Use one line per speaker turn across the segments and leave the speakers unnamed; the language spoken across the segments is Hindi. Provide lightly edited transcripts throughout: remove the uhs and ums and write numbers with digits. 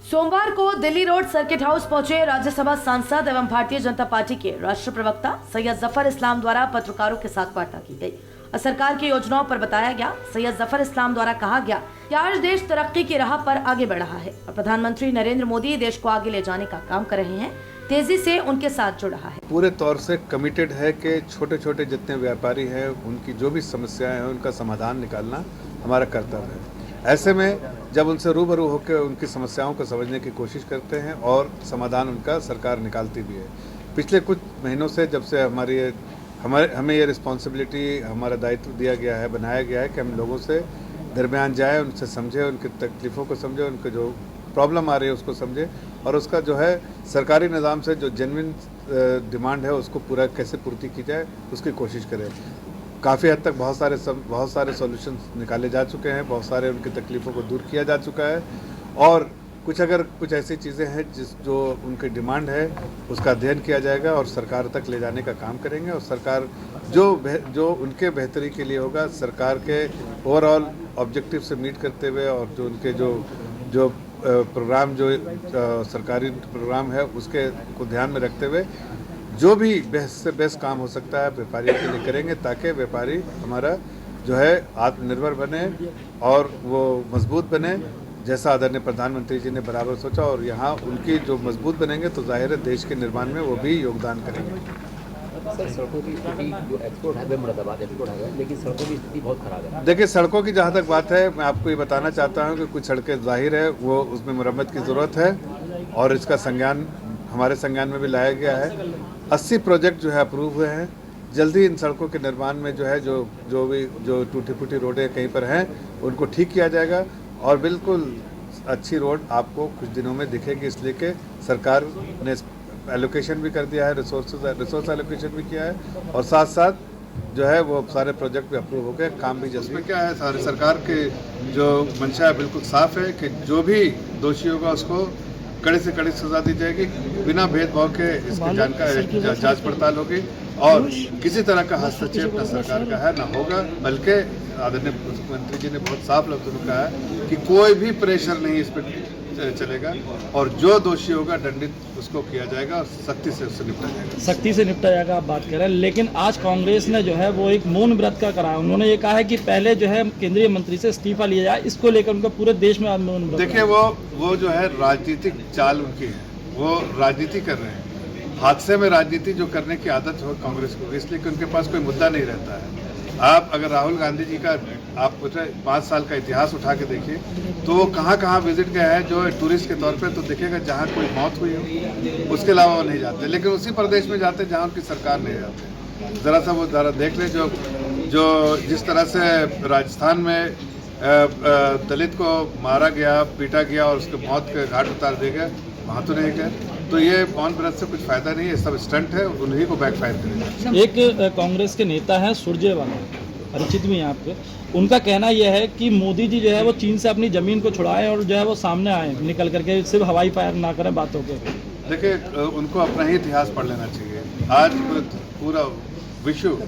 सोमवार को दिल्ली रोड सर्किट हाउस पहुंचे राज्यसभा सांसद एवं भारतीय जनता पार्टी के राष्ट्रीय प्रवक्ता सैयद जफर इस्लाम द्वारा पत्रकारों के साथ वार्ता की गई। सरकार की योजनाओं पर बताया गया। सैयद जफर इस्लाम द्वारा कहा गया कि आज देश तरक्की की राह पर आगे बढ़ रहा है और प्रधानमंत्री नरेंद्र मोदी देश को आगे ले जाने का काम कर रहे हैं, तेजी से उनके साथ जुड़ रहा है।
पूरे तौर से कमिटेड है कि छोटे छोटे जितने व्यापारी हैं उनकी जो भी समस्याएं हैं उनका समाधान निकालना हमारा कर्तव्य है। ऐसे में जब उनसे रूबरू होकर उनकी समस्याओं को समझने की कोशिश करते हैं और समाधान उनका सरकार निकालती भी है। पिछले कुछ महीनों से जब से हमें ये रिस्पॉन्सिबिलिटी, हमारा दायित्व दिया गया है, बनाया गया है कि हम लोगों से दरमियान जाएं, उनसे समझें, उनकी तकलीफ़ों को समझें, उनके जो प्रॉब्लम आ रही है उसको समझें और उसका जो है सरकारी निज़ाम से जो जेन्युइन डिमांड है उसको पूरा कैसे पूर्ति की जाए उसकी कोशिश करें। काफ़ी हद तक बहुत सारे सॉल्यूशंस निकाले जा चुके हैं, बहुत सारे उनकी तकलीफ़ों को दूर किया जा चुका है और कुछ ऐसी चीज़ें हैं जो उनकी डिमांड है उसका अध्ययन किया जाएगा और सरकार तक ले जाने का काम करेंगे और सरकार जो उनके बेहतरी के लिए होगा, सरकार के ओवरऑल ऑब्जेक्टिव से मीट करते हुए और जो उनके जो प्रोग्राम सरकारी प्रोग्राम है उसके को ध्यान में रखते हुए जो भी बेस्ट से बेस्ट काम हो सकता है व्यापारियों के लिए करेंगे ताकि व्यापारी हमारा जो है आत्मनिर्भर बने और वो मजबूत बने, जैसा आदरणीय प्रधानमंत्री जी ने बराबर सोचा। और यहाँ उनकी जो मजबूत बनेंगे तो जाहिर है देश के निर्माण में वो भी योगदान करेंगे।
सर, सड़कों की स्थिति जो export highway Moradabad export highway, लेकिन सड़कों की स्थिति बहुत खराब है।
देखिए, सड़कों की जहाँ तक बात है, मैं आपको ये बताना चाहता हूँ कि कुछ सड़कें जाहिर है वो उसमें मरम्मत की ज़रूरत है और इसका संज्ञान हमारे संज्ञान में भी लाया गया है। 80 प्रोजेक्ट जो है अप्रूव हुए हैं। जल्दी इन सड़कों के निर्माण में जो है जो टूटी फूटी रोडें कहीं पर हैं उनको ठीक किया जाएगा और बिल्कुल अच्छी रोड आपको कुछ दिनों में दिखेगी, इसलिए कि सरकार ने एलोकेशन भी कर दिया है, रिसोर्स एलोकेशन भी किया है और साथ साथ जो है वो सारे प्रोजेक्ट भी अप्रूव हो गए, काम भी जल्दी। क्या है, सारी सरकार के जो मंशा है बिल्कुल साफ है कि जो भी दोषी होगा उसको कड़ी से कड़ी सजा दी जाएगी, बिना भेदभाव के इसकी जांच पड़ताल होगी और किसी तरह का हस्तक्षेप न सरकार का है न होगा, बल्कि आदरणीय मुख्यमंत्री जी ने बहुत साफ लफ्ज़ों में कहा है कि कोई भी प्रेशर नहीं इस पर चलेगा और जो दोषी होगा दंडित उसको किया जाएगा और सख्ती से उससे निपटा जाएगा।
सख्ती से निपटा जाएगा, आप बात कर रहे हैं। लेकिन आज कांग्रेस ने जो है वो एक मौन व्रत का करा। उन्होंने ये कहा है कि पहले जो है केंद्रीय मंत्री से इस्तीफा लिया जाए, इसको लेकर उनका पूरे देश में मौन व्रत।
देखिए, वो जो है राजनीतिक चाल उनकी है, वो राजनीति कर रहे हैं। हादसे में राजनीति जो करने की आदत हो कांग्रेस को, इसलिए कि उनके पास कोई मुद्दा नहीं रहता है। आप अगर राहुल गांधी जी का आप 5 साल का इतिहास उठा के देखिए तो वो कहाँ विजिट गए हैं जो टूरिस्ट के तौर पे, तो दिखेगा जहाँ कोई मौत हुई हो, उसके अलावा वो नहीं जाते। लेकिन उसी प्रदेश में जाते जहाँ उनकी सरकार नहीं जाते। ज़रा देख लें जो जिस तरह से राजस्थान में दलित को मारा गया, पीटा गया और उसके मौत के घाट उतार दिया गया, वहाँ तो नहीं गए। तो ये मौन व्रत से कुछ फायदा नहीं है, सब स्टंट है, उन्हीं को बैकफायर करेगा।
एक कांग्रेस के नेता हैं सुरजेवाला, परिचित भी हैं आपके, उनका कहना यह है कि मोदी जी जो है वो चीन से अपनी ज़मीन को छुड़ाएं और जो है वो सामने आए निकल करके, सिर्फ हवाई फायर ना करें बातों के।
देखिए, उनको अपना ही इतिहास पढ़ लेना चाहिए। आज पूरा विश्व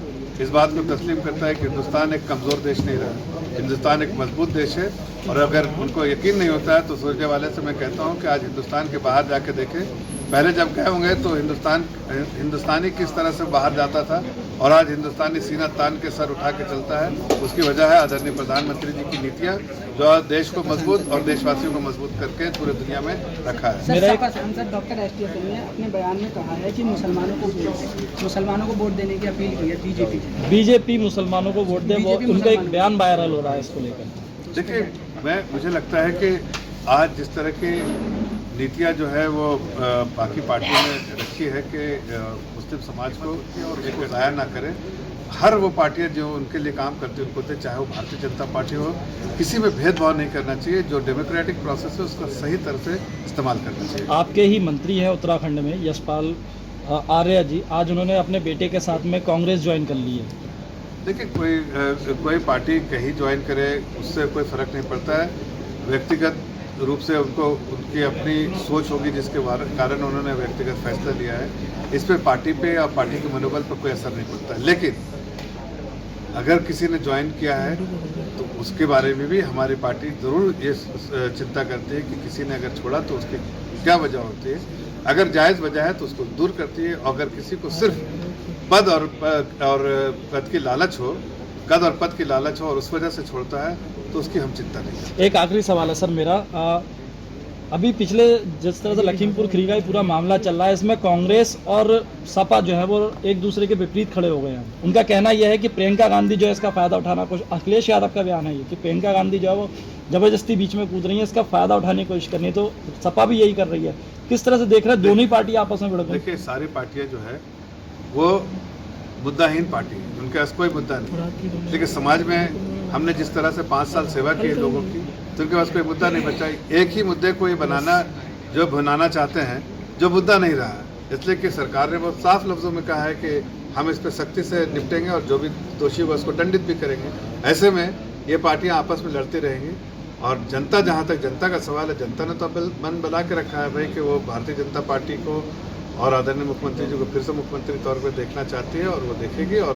इस बात को तस्लीम करता है कि हिंदुस्तान एक कमज़ोर देश नहीं रहा, हिंदुस्तान एक मजबूत देश है। और अगर उनको यकीन नहीं होता है तो सुरजेवाले से मैं कहता हूं कि आज हिंदुस्तान के बाहर जाके देखें। पहले जब गए होंगे तो हिंदुस्तानी किस तरह से बाहर जाता था और आज हिंदुस्तानी सीना तान के सर उठा के चलता है। उसकी वजह है आदरणीय प्रधानमंत्री जी की नीतियाँ, जो देश को मजबूत और देशवासियों को मजबूत करके पूरे दुनिया में रखा है।
सपा सांसद डॉक्टर एस टी सिंह ने अपने बयान में कहा है कि मुसलमानों को वोट देने की अपील की है बीजेपी
मुसलमानों को वोट दे, उनका एक बयान वायरल हो रहा है इसको लेकर।
देखिए, मुझे लगता है कि आज जिस तरह की नीतियाँ जो है वो बाकी पार्टियों ने रखी है कि मुस्लिम समाज को एक ज़ाया ना करें। हर वो पार्टियाँ जो उनके लिए काम करती है उनको, चाहे वो भारतीय जनता पार्टी हो, किसी में भेदभाव नहीं करना चाहिए। जो डेमोक्रेटिक प्रोसेस है उसका सही तरह से इस्तेमाल करना चाहिए।
आपके ही मंत्री हैं उत्तराखंड में यशपाल आर्य जी, आज उन्होंने अपने बेटे के साथ में कांग्रेस ज्वाइन कर ली है।
देखिए, कोई पार्टी कहीं ज्वाइन करे उससे कोई फ़र्क नहीं पड़ता है। व्यक्तिगत रूप से उनकी अपनी सोच होगी जिसके कारण उन्होंने व्यक्तिगत फैसला लिया है। इस पर पार्टी पे या पार्टी के मनोबल पर कोई असर नहीं पड़ता है। लेकिन अगर किसी ने ज्वाइन किया है तो उसके बारे में भी हमारी पार्टी ज़रूर ये चिंता करती है कि किसी ने अगर छोड़ा तो उसकी क्या वजह होती है। अगर जायज़ वजह है तो उसको दूर करती है। अगर किसी को सिर्फ पद और पद की लालच हो, कद और पद की लालच हो और उस वजह से छोड़ता है तो उसकी हम चिंता नहीं करते।
एक आखिरी सवाल है सर मेरा, अभी पिछले जिस तरह से लखीमपुर खीरी का ही पूरा मामला चल रहा है, इसमें कांग्रेस और सपा जो है वो एक दूसरे के विपरीत खड़े हो गए हैं। उनका कहना यह है कि प्रियंका गांधी जो है इसका फ़ायदा उठाना, कुछ अखिलेश यादव का बयान है ये कि प्रियंका गांधी जो है वो ज़बरदस्ती बीच में कूद रही है, इसका फ़ायदा उठाने की कोशिश करनी है, तो सपा भी यही कर रही है। किस तरह से देख रहे हैं दोनों ही पार्टी आपस में भिड़ गई?
देखिए, सारी पार्टियां जो है वो मुद्दाहीन पार्टी है, उनके पास कोई मुद्दा नहीं। देखिए, समाज में हमने जिस तरह से 5 साल सेवा की लोगों की, तो उनके पास कोई मुद्दा नहीं बचा। एक ही मुद्दे को ये बनाना चाहते हैं जो मुद्दा नहीं रहा है। इसलिए कि सरकार ने बहुत साफ लफ्ज़ों में कहा है कि हम इस पर सख्ती से निपटेंगे और जो भी दोषी होगा उसको दंडित भी करेंगे। ऐसे में ये पार्टियां आपस में लड़ती रहेंगी और जनता, जहाँ तक जनता का सवाल है, जनता ने तो मन बना के रखा है भाई कि वो भारतीय जनता पार्टी को और आदरणीय मुख्यमंत्री जी को फिर से मुख्यमंत्री तौर पर देखना चाहती है और वो देखेगी। और